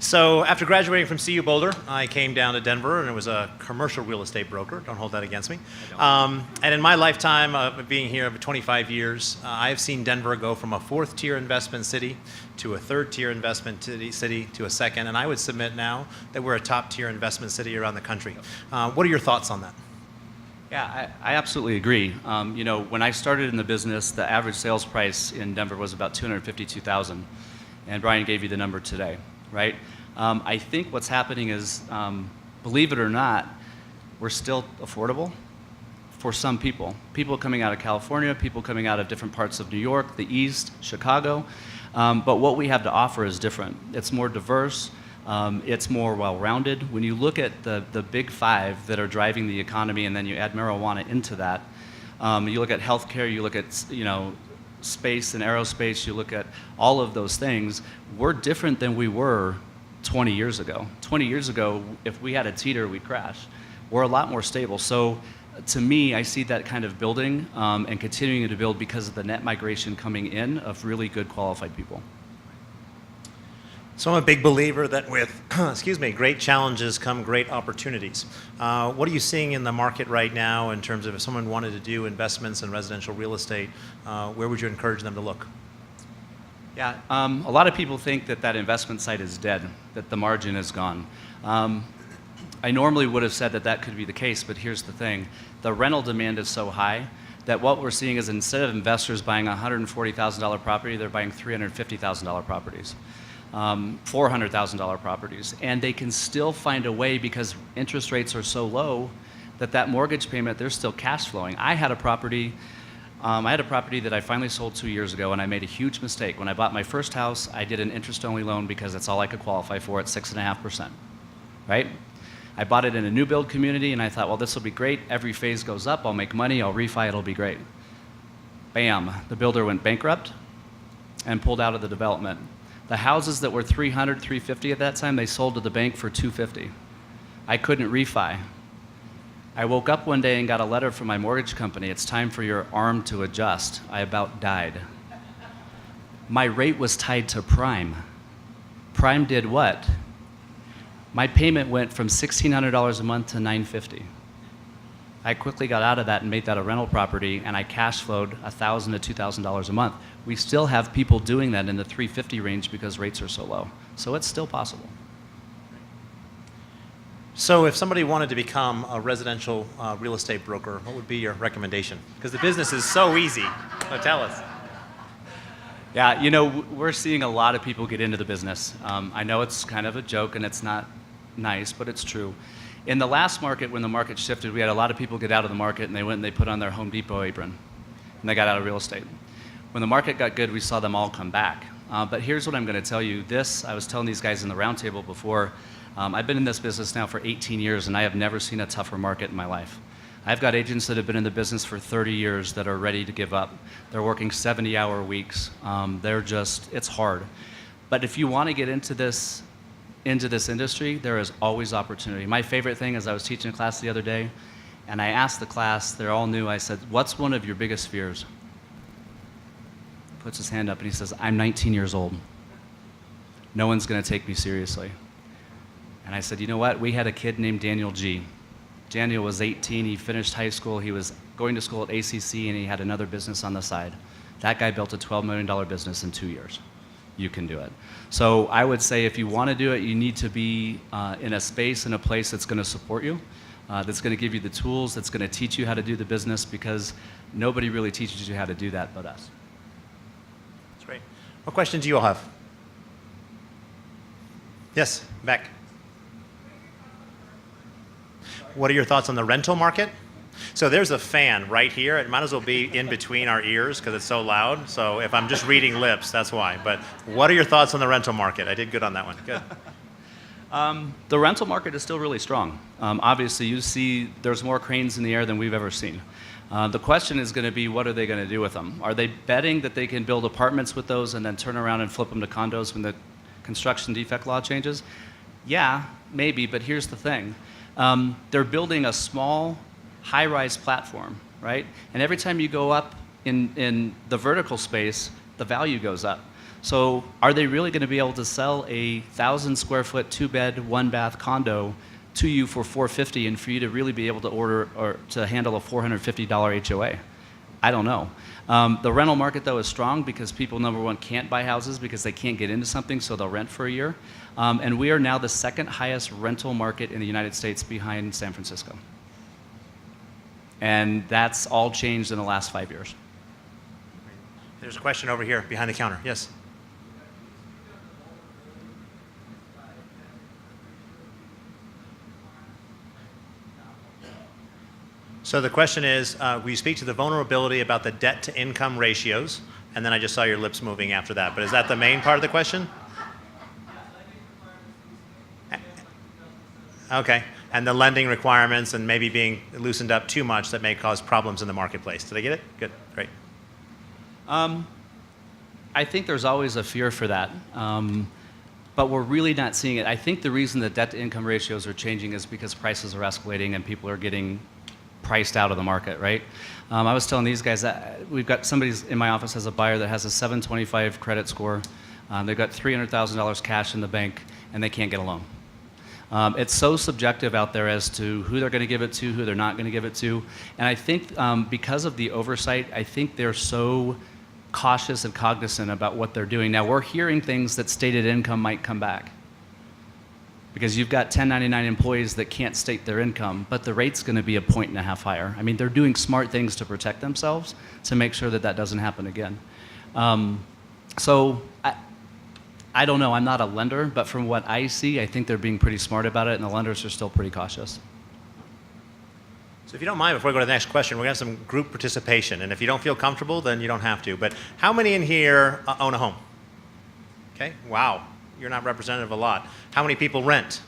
So after graduating from CU Boulder, I came down to Denver and was a commercial real estate broker. Don't hold that against me. And in my lifetime of being here over 25 years, I've seen Denver go from a fourth-tier investment city to a third-tier investment city to a second. And I would submit now that we're a top-tier investment city around the country. What are your thoughts on that? Yeah, I absolutely agree. When I started in the business, the average sales price in Denver was about $252,000, and Brian gave you the number today, right? I think what's happening is, believe it or not, we're still affordable for some people. People coming out of California, people coming out of different parts of New York, the East, Chicago. But what we have to offer is different. It's more diverse. It's more well-rounded. When you look at the big five that are driving the economy, and then you add marijuana into that, you look at healthcare, you look at space and aerospace, you look at all of those things, we're different than we were 20 years ago. 20 years ago, if we had a teeter, we'd crash. We're a lot more stable. So to me, I see that kind of building and continuing to build because of the net migration coming in of really good qualified people. So I'm a big believer that with, great challenges come great opportunities. What are you seeing in the market right now in terms of if someone wanted to do investments in residential real estate, where would you encourage them to look? Yeah, a lot of people think that investment side is dead, that the margin is gone. I normally would have said that could be the case, but here's the thing. The rental demand is so high that what we're seeing is instead of investors buying a $140,000 property, they're buying $350,000 properties. $400,000 properties, and they can still find a way because interest rates are so low that mortgage payment, they're still cash flowing. I had a property that I finally sold 2 years ago, and I made a huge mistake. When I bought my first house, I did an interest-only loan because that's all I could qualify for at 6.5%, right? I bought it in a new build community, and I thought, well, this will be great. Every phase goes up, I'll make money, I'll refi, it'll be great. Bam, the builder went bankrupt and pulled out of the development. The houses that were $300, $350 at that time, they sold to the bank for $250. I couldn't refi. I woke up one day and got a letter from my mortgage company. It's time for your arm to adjust. I about died. My rate was tied to prime. Prime did what? My payment went from $1,600 a month to $950. I quickly got out of that and made that a rental property, and I cash flowed $1,000 to $2,000 a month. We still have people doing that in the $350 range because rates are so low. So it's still possible. So if somebody wanted to become a residential real estate broker, what would be your recommendation? Because the business is so easy. So tell us. Yeah, we're seeing a lot of people get into the business. I know it's kind of a joke and it's not nice, but it's true. In the last market, when the market shifted, we had a lot of people get out of the market and they went and they put on their Home Depot apron and they got out of real estate. When the market got good, we saw them all come back. But here's what I'm going to tell you. I was telling these guys in the roundtable before, I've been in this business now for 18 years and I have never seen a tougher market in my life. I've got agents that have been in the business for 30 years that are ready to give up. They're working 70-hour weeks. It's hard. But if you want to get into this industry, there is always opportunity. My favorite thing is I was teaching a class the other day, and I asked the class, they're all new, I said, what's one of your biggest fears? He puts his hand up and he says, I'm 19 years old. No one's going to take me seriously. And I said, you know what? We had a kid named Daniel G. Daniel was 18, he finished high school, he was going to school at ACC, and he had another business on the side. That guy built a $12 million business in 2 years. You can do it. So I would say if you want to do it, you need to be in a space, in a place that's going to support you, that's going to give you the tools, that's going to teach you how to do the business, because nobody really teaches you how to do that but us. That's great. What questions do you all have? Yes, back. What are your thoughts on the rental market? So there's a fan right here. It might as well be in between our ears because it's so loud. So if I'm just reading lips, that's why. But what are your thoughts on the rental market? I did good on that one. Good. The rental market is still really strong. Obviously, you see there's more cranes in the air than we've ever seen. The question is going to be, what are they going to do with them? Are they betting that they can build apartments with those and then turn around and flip them to condos when the construction defect law changes? Yeah, maybe, but here's the thing. They're building a small, high-rise platform, right? And every time you go up in the vertical space, the value goes up. So are they really going to be able to sell a 1,000 square foot, 2-bed, 1-bath condo to you for $450 and for you to really be able to order or to handle a $450 HOA? I don't know. The rental market, though, is strong because people, number one, can't buy houses because they can't get into something, so they'll rent for a year. And we are now the second highest rental market in the United States behind San Francisco. And that's all changed in the last 5 years. There's a question over here behind the counter. Yes. So the question is, will you speak to the vulnerability about the debt-to-income ratios? And then I just saw your lips moving after that. But is that the main part of the question? Okay. And the lending requirements and maybe being loosened up too much that may cause problems in the marketplace. Did I get it? Good. Great. I think there's always a fear for that. But we're really not seeing it. I think the reason the debt-to-income ratios are changing is because prices are escalating and people are getting priced out of the market, right? I was telling these guys that we've got somebody in my office has a buyer that has a 725 credit score. They've got $300,000 cash in the bank, and they can't get a loan. It's so subjective out there as to who they're going to give it to, who they're not going to give it to. And I think because of the oversight, I think they're so cautious and cognizant about what they're doing. Now, we're hearing things that stated income might come back, because you've got 1099 employees that can't state their income, but the rate's going to be 1.5 points higher. I mean, they're doing smart things to protect themselves to make sure that that doesn't happen again. So I don't know. I'm not a lender, but from what I see, I think they're being pretty smart about it, and the lenders are still pretty cautious. So if you don't mind, before we go to the next question, we're going to have some group participation. And if you don't feel comfortable, then you don't have to. But how many in here own a home? Okay, wow. You're not representative of a lot. How many people rent?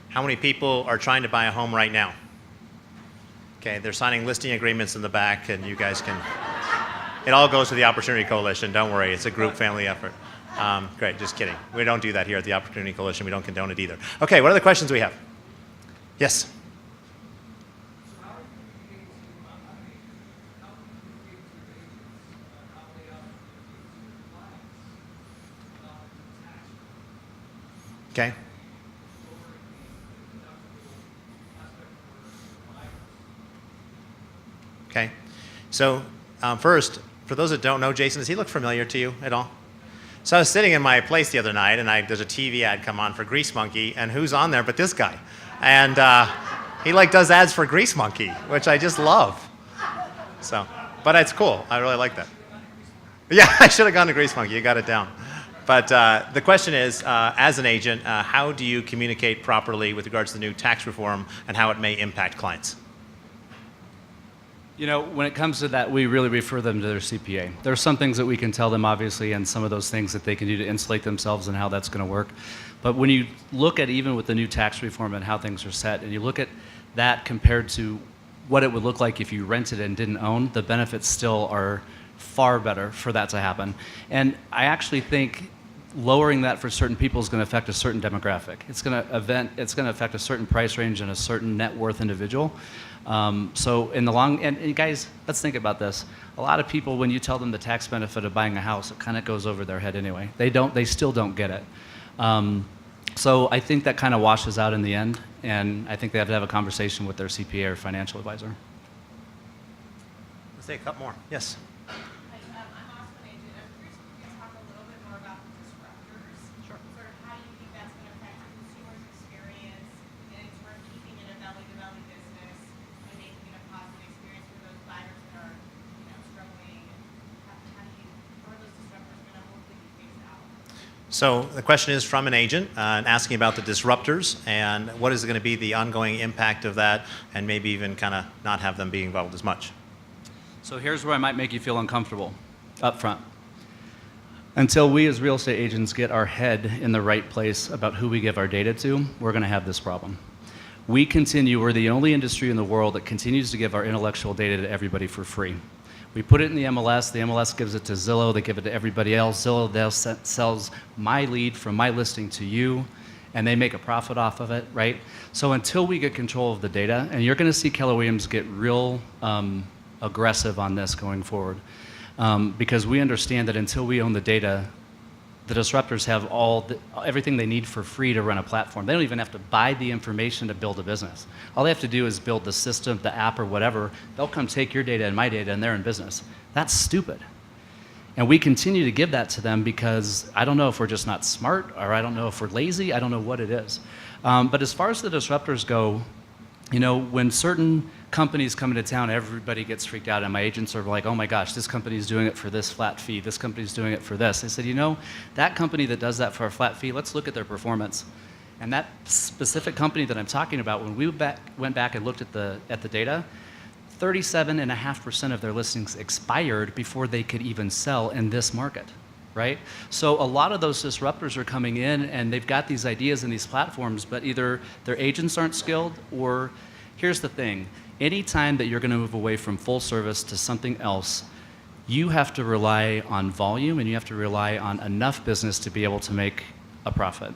How many people are trying to buy a home right now? Okay, they're signing listing agreements in the back, and you guys can... It all goes to the Opportunity Coalition. Don't worry, it's a group family effort. Great, just kidding. We don't do that here at the Opportunity Coalition. We don't condone it either. Okay, what other questions do we have? Yes? Okay. Okay. So first, for those that don't know Jason, does he look familiar to you at all? So I was sitting in my place the other night, and there's a TV ad come on for Grease Monkey, and who's on there but this guy? And he does ads for Grease Monkey, which I just love. So, but it's cool. I really like that. Yeah, I should have gone to Grease Monkey. You got it down. But the question is, as an agent, how do you communicate properly with regards to the new tax reform and how it may impact clients? You know, when it comes to that, we really refer them to their CPA. There are some things that we can tell them, obviously, and some of those things that they can do to insulate themselves and how that's going to work. But when you look at even with the new tax reform and how things are set, and you look at that compared to what it would look like if you rented and didn't own, the benefits still are far better for that to happen. And I actually think lowering that for certain people is going to affect a certain demographic. It's going to affect a certain price range and a certain net worth individual. So in the long, and guys, let's think about this. A lot of people, when you tell them the tax benefit of buying a house, it kind of goes over their head anyway. They still don't get it. So I think that kind of washes out in the end, and I think they have to have a conversation with their CPA or financial advisor. Let's take a couple more. Yes. So the question is from an agent and asking about the disruptors and what is going to be the ongoing impact of that, and maybe even kind of not have them be involved as much. So here's where I might make you feel uncomfortable up front. Until we as real estate agents get our head in the right place about who we give our data to, we're going to have this problem. We're the only industry in the world that continues to give our intellectual data to everybody for free. We put it in the MLS gives it to Zillow, they give it to everybody else. Zillow sells my lead from my listing to you, and they make a profit off of it, right? So until we get control of the data, and you're gonna see Keller Williams get real aggressive on this going forward. because we understand that until we own the data, the disruptors have everything they need for free to run a platform. They don't even have to buy the information to build a business. All they have to do is build the system, the app, or whatever. They'll come take your data and my data, and they're in business. That's stupid. And we continue to give that to them because I don't know if we're just not smart, or I don't know if we're lazy. I don't know what it is. But as far as the disruptors go, when certain companies come into town, everybody gets freaked out, and my agents are like, oh my gosh, this company's doing it for this flat fee, this company's doing it for this. I said, that company that does that for a flat fee, let's look at their performance. And that specific company that I'm talking about, when we went back and looked at the data, 37.5% of their listings expired before they could even sell in this market, right? So a lot of those disruptors are coming in and they've got these ideas and these platforms, but either their agents aren't skilled, or here's the thing, anytime that you're going to move away from full service to something else, you have to rely on volume and you have to rely on enough business to be able to make a profit.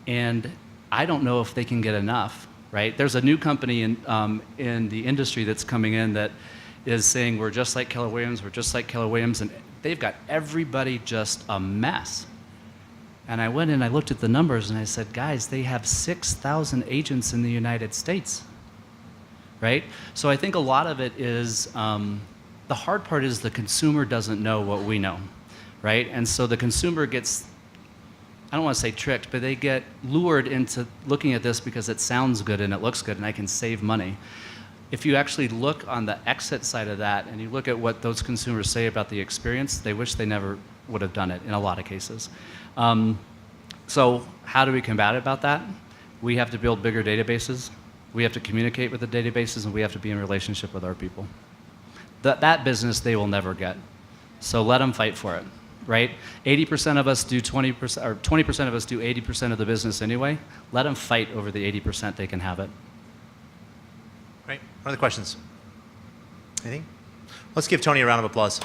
And I don't know if they can get enough, right? There's a new company in the industry that's coming in that is saying we're just like Keller Williams, and they've got everybody just a mess. And I went and I looked at the numbers and I said, guys, they have 6,000 agents in the United States, right? So I think a lot of it is, the hard part is the consumer doesn't know what we know, right? And so the consumer gets, I don't want to say tricked, but they get lured into looking at this because it sounds good and it looks good and I can save money. If you actually look on the exit side of that and you look at what those consumers say about the experience, they wish they never would have done it in a lot of cases. So how do we combat about that? We have to build bigger databases. We have to communicate with the databases, and we have to be in relationship with our people. That business they will never get. So let them fight for it, right? 80% of us do 20%, or 20% of us do 80% of the business anyway. Let them fight over the 80% they can have it. Great. Other questions? Anything? Let's give Tony a round of applause.